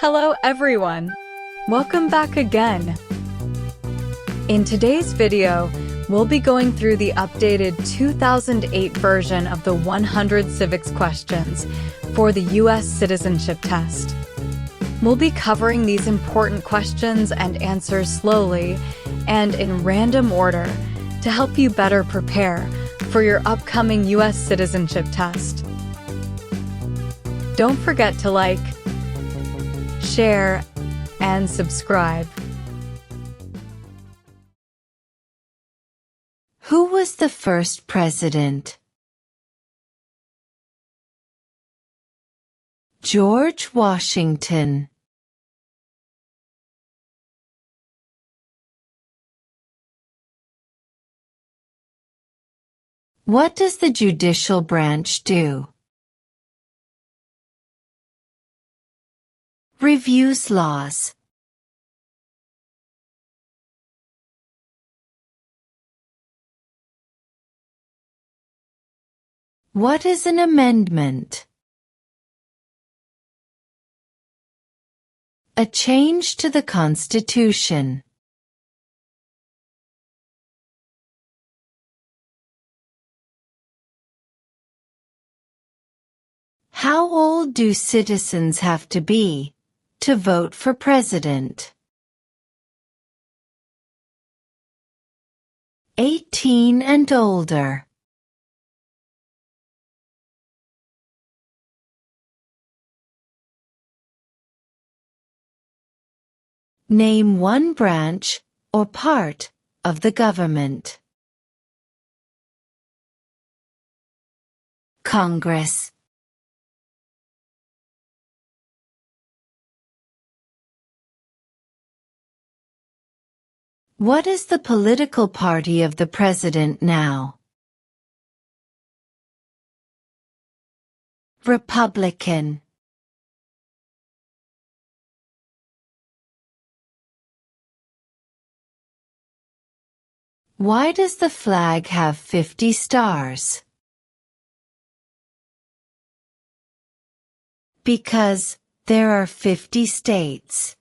Hello everyone! Welcome back again! In today's video, we'll be going through the updated 2008 version of the 100 civics questions for the U.S. Citizenship Test. We'll be covering these important questions and answers slowly and in random order to help you better prepare for your upcoming U.S. Citizenship Test. Don't forget to like, share, and subscribe. Who was the first president? George Washington. What does the judicial branch do? Reviews laws. What is an amendment? A change to the Constitution. How old do citizens have to be to vote for president? 18 and older. Name one branch or part of the government. Congress. What is the political party of the president now? Republican. Why does the flag have 50 stars? Because there are 50 states.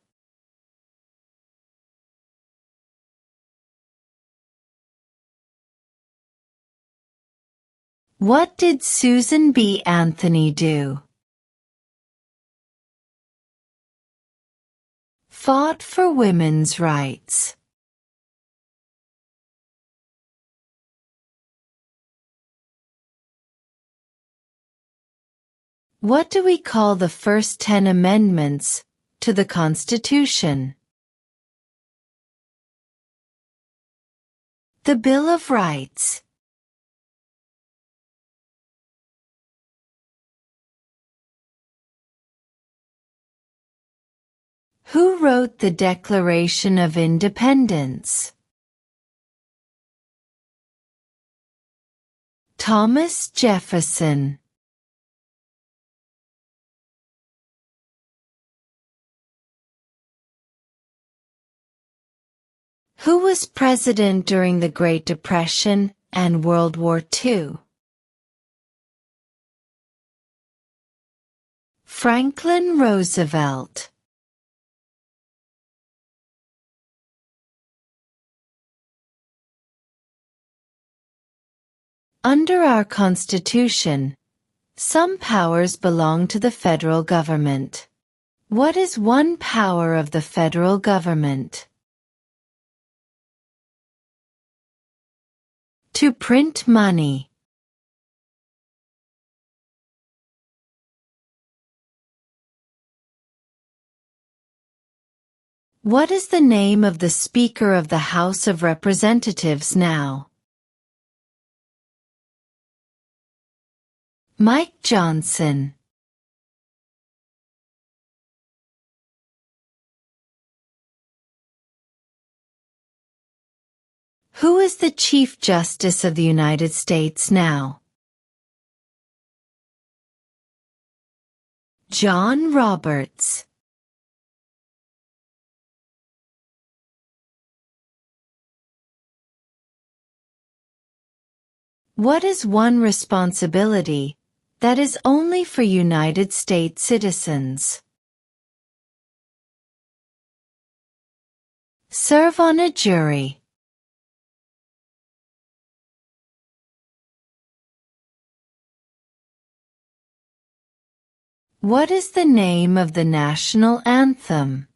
What did Susan B. Anthony do? Fought for women's rights. What do we call the first 10 amendments to the Constitution? The Bill of Rights. Who wrote the Declaration of Independence? Thomas Jefferson. Who was president during the Great Depression and World War II? Franklin Roosevelt. Under our Constitution, some powers belong to the federal government. What is one power of the federal government? To print money. What is the name of the Speaker of the House of Representatives now? Mike Johnson. Who is the Chief Justice of the United States now? John Roberts. What is one responsibility that is only for United States citizens? Serve on a jury. What is the name of the national anthem?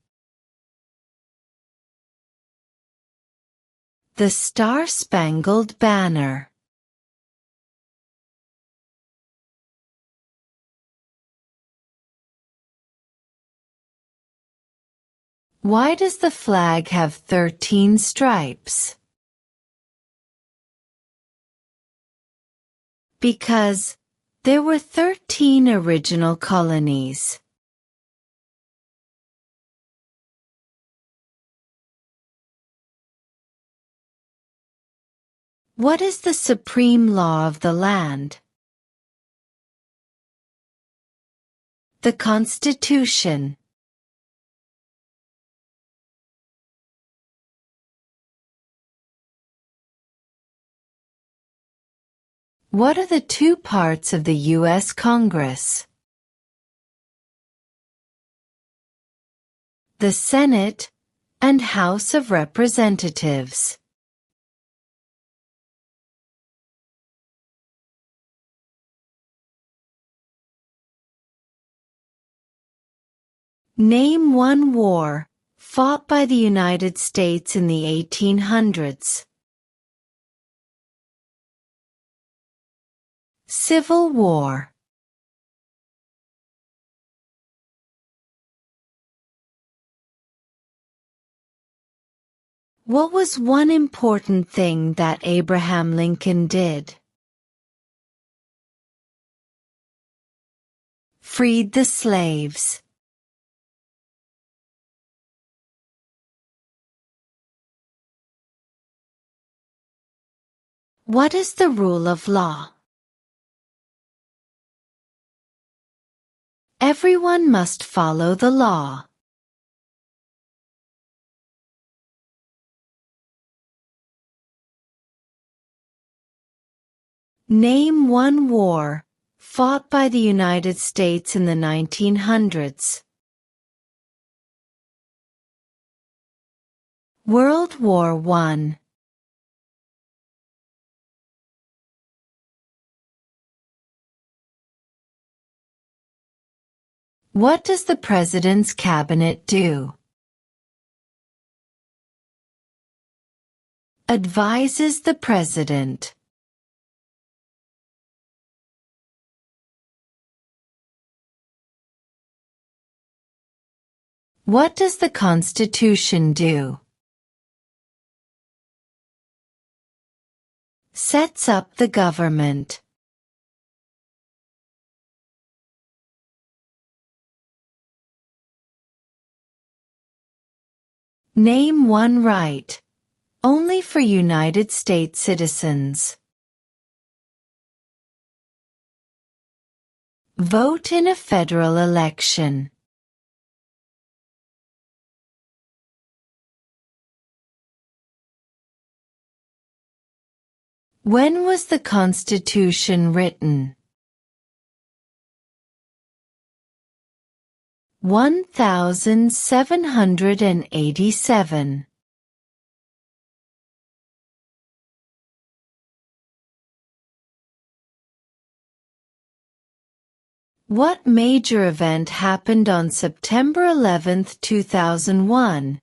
The Star-Spangled Banner. Why does the flag have 13 stripes? Because there were 13 original colonies. What is the supreme law of the land? The Constitution. What are the two parts of the U.S. Congress? The Senate and House of Representatives. Name one war fought by the United States in the 1800s. Civil War. What was one important thing that Abraham Lincoln did? Freed the slaves. What is the rule of law? Everyone must follow the law. Name one war fought by the United States in the 1900s. World War I. What does the President's Cabinet do? Advises the President. What does the Constitution do? Sets up the government. Name one right, only for United States citizens. Vote in a federal election. When was the Constitution written? 1787. What major event happened on September 11, 2001,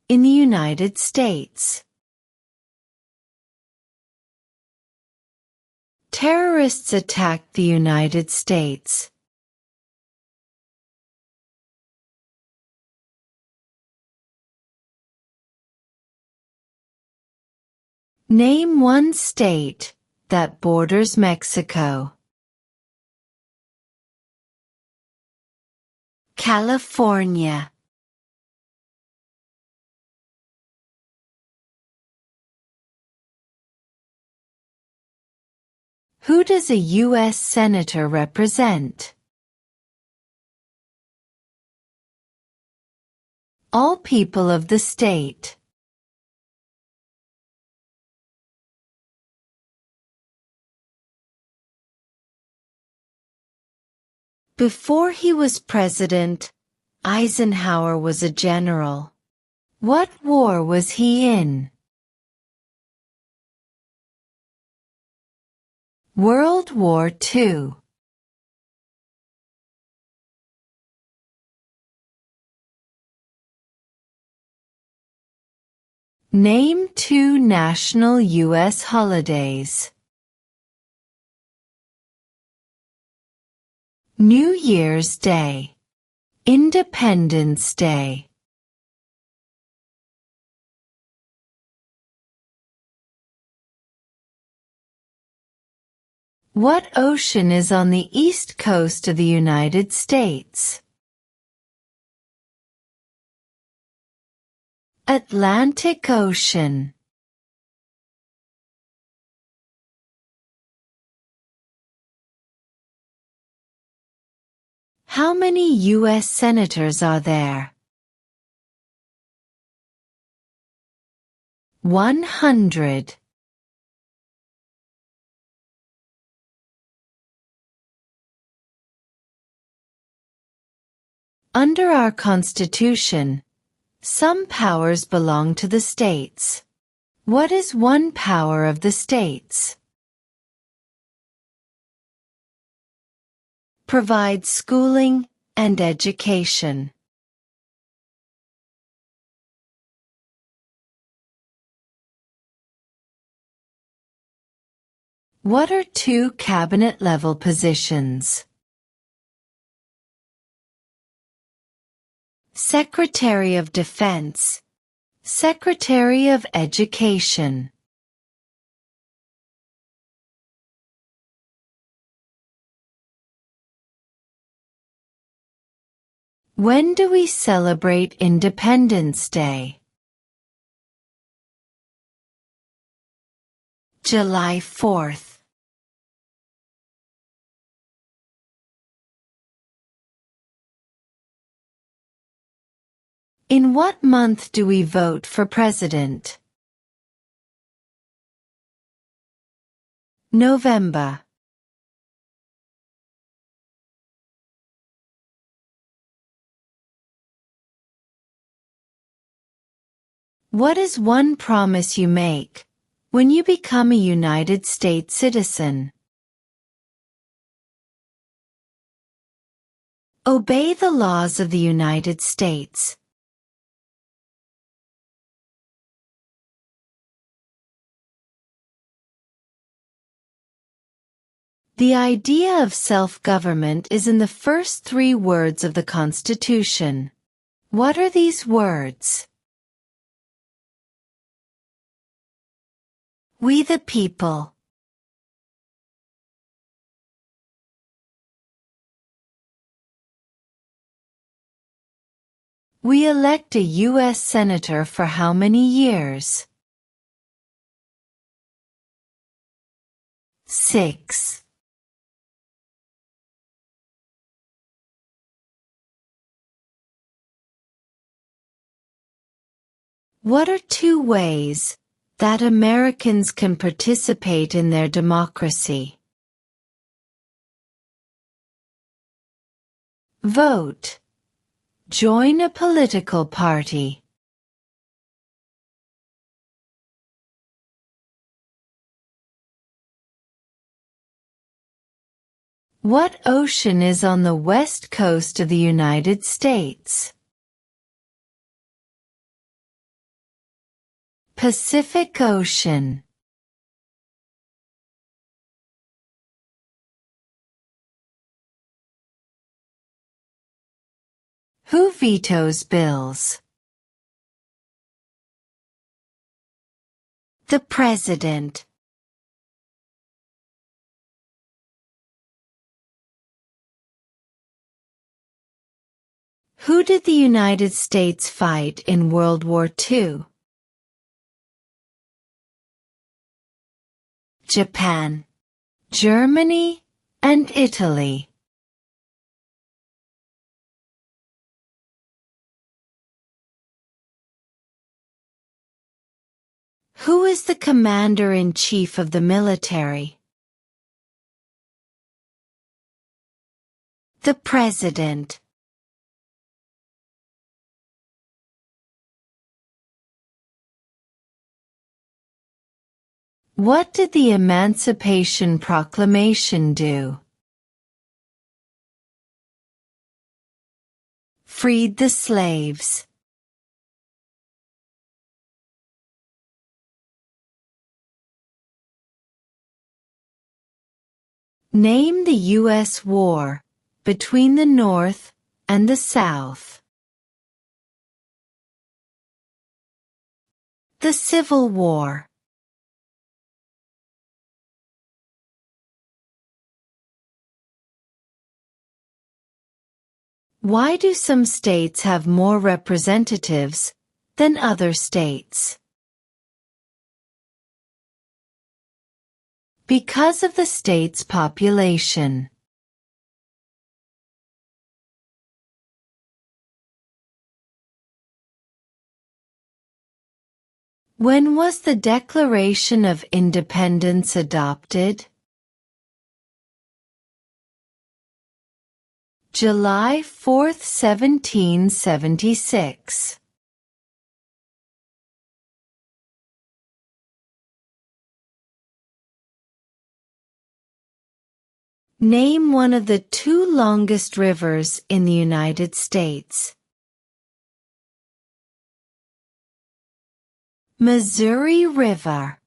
in the United States? Terrorists attacked the United States. Name one state that borders Mexico. California. Who does a U.S. Senator represent? All people of the state. Before he was president, Eisenhower was a general. What war was he in? World War II. Name 2 national U.S. holidays. New Year's Day. Independence Day. What ocean is on the east coast of the United States? Atlantic Ocean. How many U.S. senators are there? 100. Under our Constitution, some powers belong to the states. What is one power of the states? Provide schooling and education. What are 2 cabinet-level positions? Secretary of Defense, Secretary of Education. When do we celebrate Independence Day? July 4th. In what month do we vote for president? November. What is one promise you make when you become a United States citizen? Obey the laws of the United States. The idea of self-government is in the first 3 words of the Constitution. What are these words? We the people. We elect a U.S. Senator for how many years? 6. What are 2 ways that Americans can participate in their democracy? Vote. Join a political party. What ocean is on the west coast of the United States? Pacific Ocean. Who vetoes bills? The President. Who did the United States fight in World War II? Japan, Germany, and Italy. Who is the commander-in-chief of the military? The President. What did the Emancipation Proclamation do? Freed the slaves. Name the U.S. war between the North and the South. The Civil War. Why do some states have more representatives than other states? Because of the state's population. When was the Declaration of Independence adopted? July 4, 1776. Name one of the two longest rivers in the United States. Missouri River.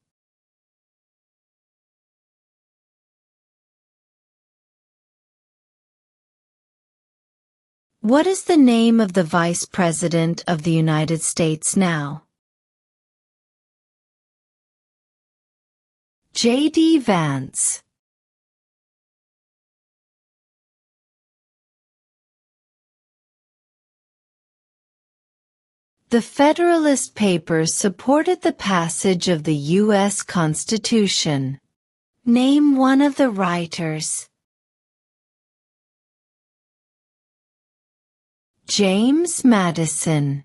What is the name of the Vice President of the United States now? J.D. Vance. The Federalist Papers supported the passage of the U.S. Constitution. Name one of the writers. James Madison.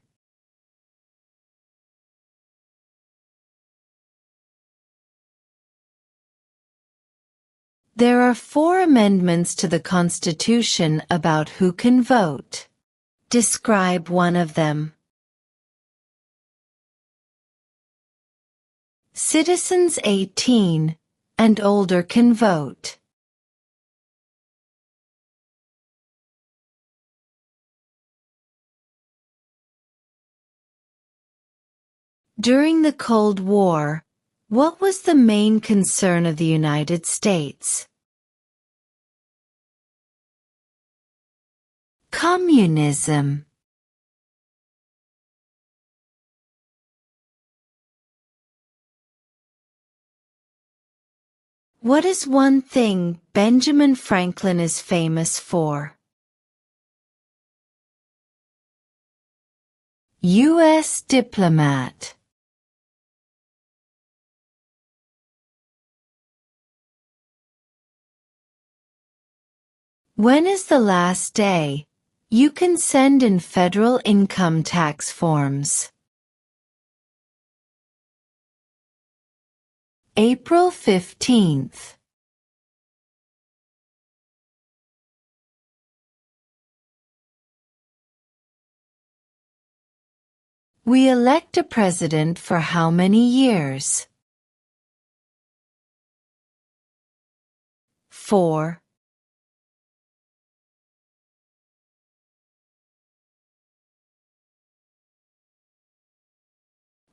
There are 4 amendments to the Constitution about who can vote. Describe one of them. Citizens 18 and older can vote. During the Cold War, what was the main concern of the United States? Communism. What is one thing Benjamin Franklin is famous for? U.S. diplomat. When is the last day you can send in federal income tax forms? April 15th. We elect a president for how many years? 4.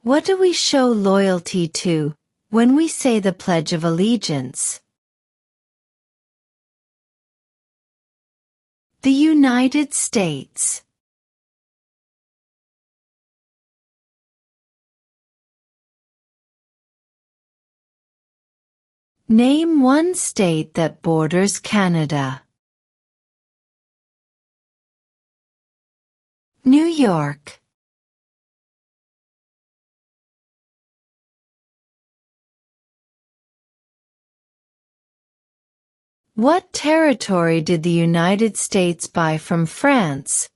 What do we show loyalty to when we say the Pledge of Allegiance? The United States. Name one state that borders Canada. New York. What territory did the United States buy from France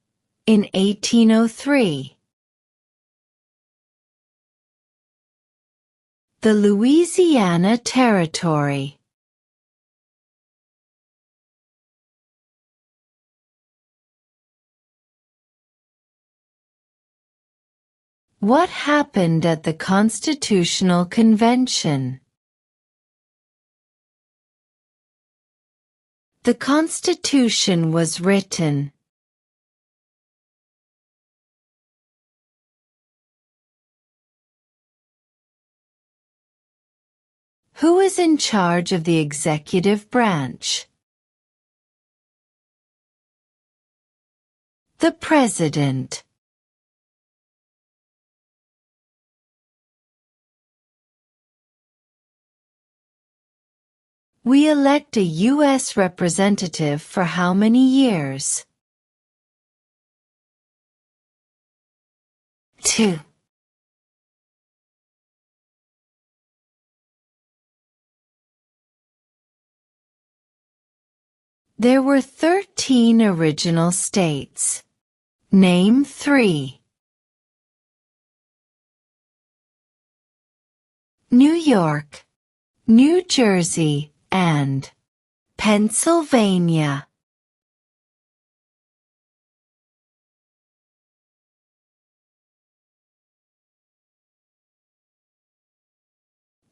in 1803? The Louisiana Territory. What happened at the Constitutional Convention? The Constitution was written. Who is in charge of the executive branch? The President. We elect a U.S. representative for how many years? 2. There were 13 original states. Name 3. New York, New Jersey, and Pennsylvania.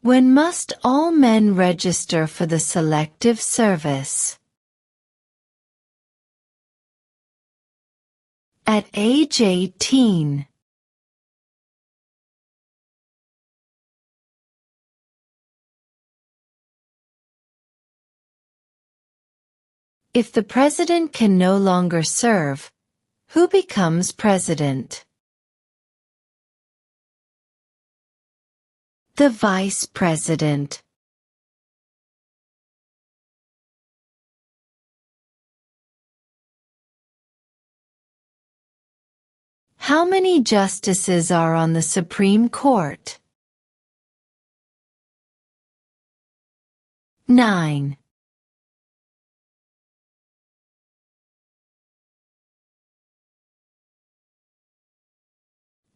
When must all men register for the Selective Service? At age 18. If the president can no longer serve, who becomes president? The vice president. How many justices are on the Supreme Court? 9.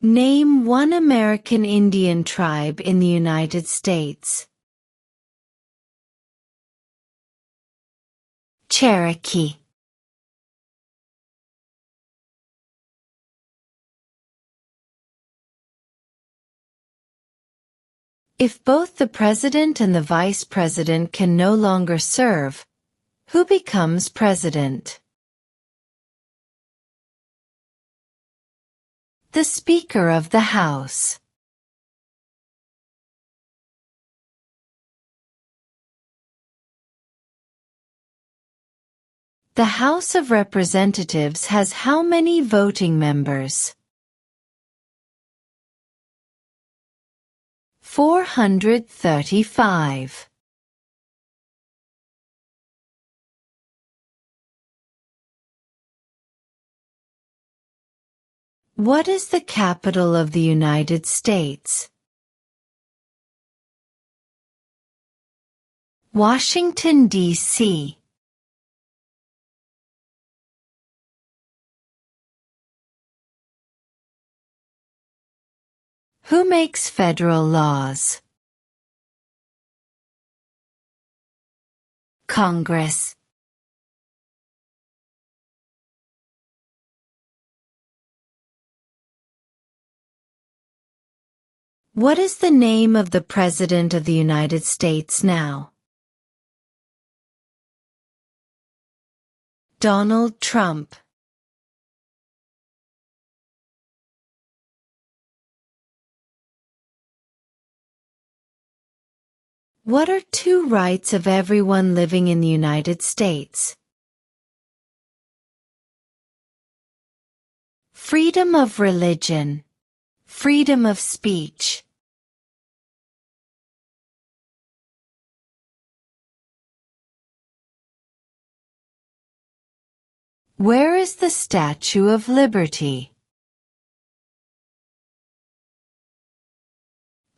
Name one American Indian tribe in the United States. Cherokee. If both the president and the vice president can no longer serve, who becomes president? The Speaker of the House. The House of Representatives has how many voting members? 435. What is the capital of the United States? Washington, D.C. Who makes federal laws? Congress. What is the name of the President of the United States now? Donald Trump. What are 2 rights of everyone living in the United States? Freedom of religion. Freedom of speech. Where is the Statue of Liberty?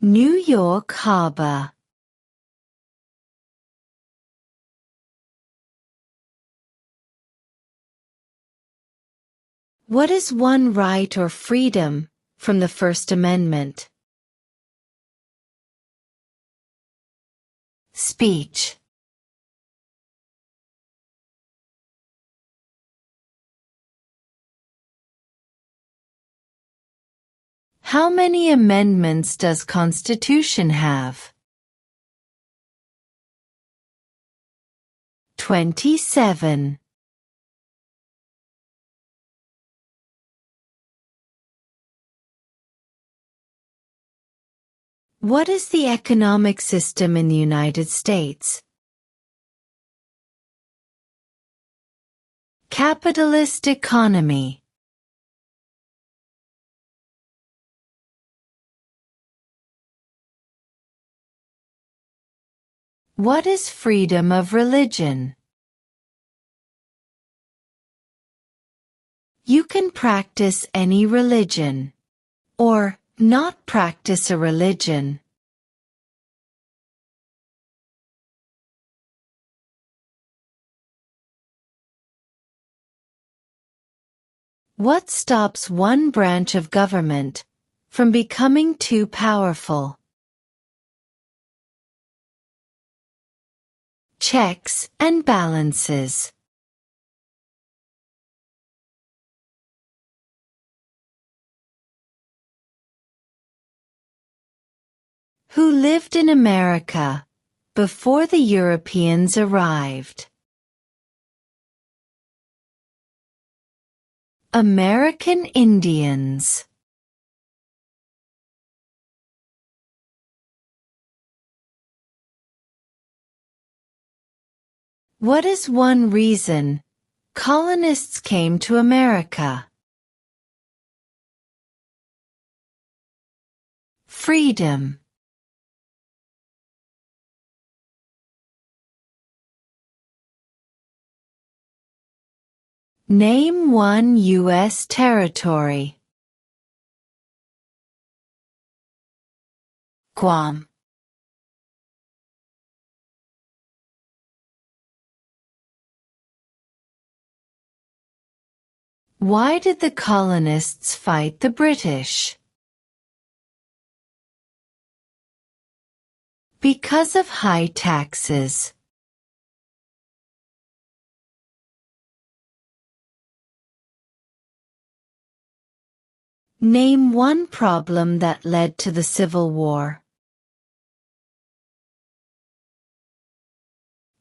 New York Harbor. What is one right or freedom from the First Amendment? Speech. How many amendments does Constitution have? 27. What is the economic system in the United States? Capitalist economy. What is freedom of religion? You can practice any religion, or not practice a religion. What stops one branch of government from becoming too powerful? Checks and balances. Who lived in America before the Europeans arrived? American Indians. What is one reason colonists came to America? Freedom. Name one U.S. territory. Guam. Why did the colonists fight the British? Because of high taxes. Name one problem that led to the Civil War.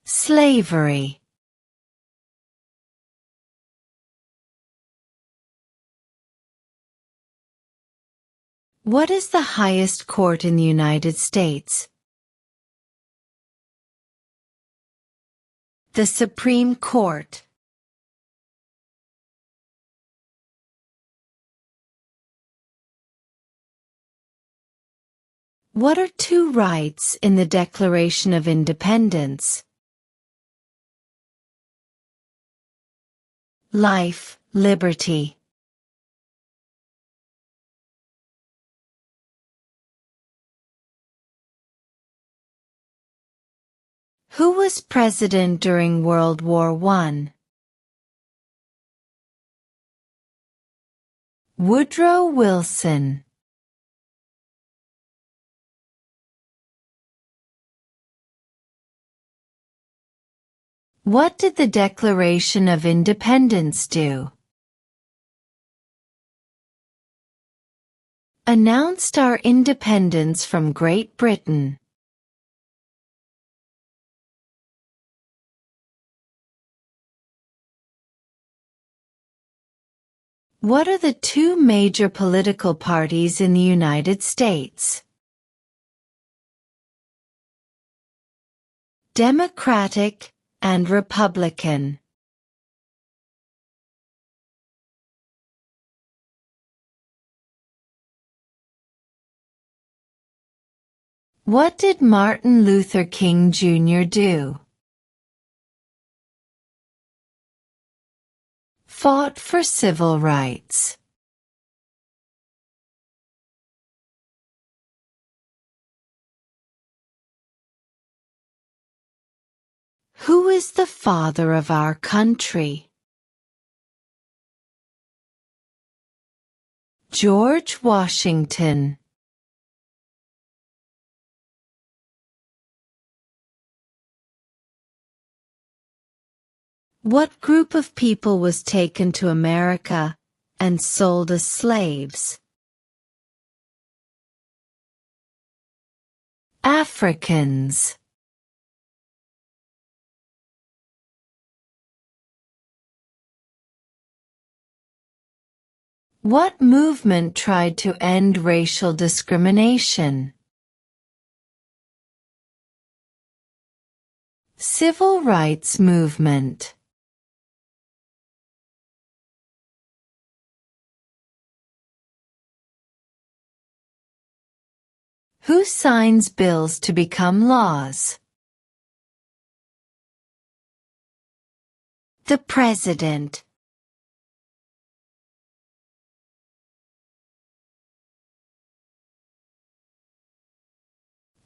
Slavery. What is the highest court in the United States? The Supreme Court. What are two rights in the Declaration of Independence? Life, liberty. Who was president during World War I? Woodrow Wilson. What did the Declaration of Independence do? Announced our independence from Great Britain. What are the two major political parties in the United States? Democratic and Republican. What did Martin Luther King Jr. do? Fought for civil rights. Who is the father of our country? George Washington. What group of people was taken to America and sold as slaves? Africans. What movement tried to end racial discrimination? Civil rights movement. Who signs bills to become laws? The President.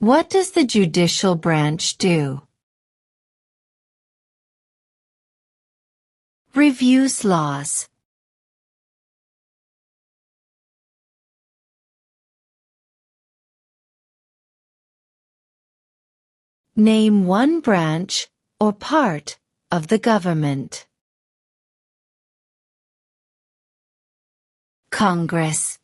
What does the judicial branch do? Reviews laws. Name one branch, or part, of the government. Congress.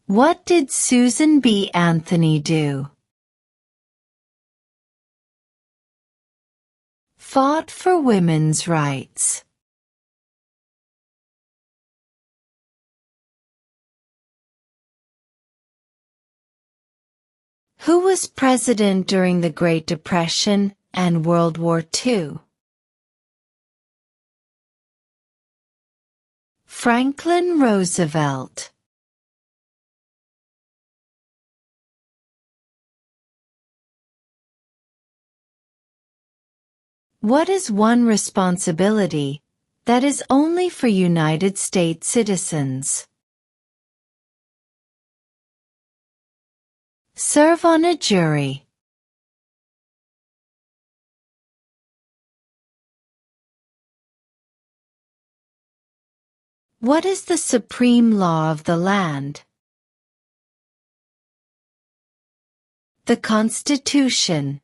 What did Susan B. Anthony do? Fought for women's rights. Who was president during the Great Depression and World War II? Franklin Roosevelt. What is one responsibility that is only for United States citizens? Serve on a jury. What is the supreme law of the land? The Constitution.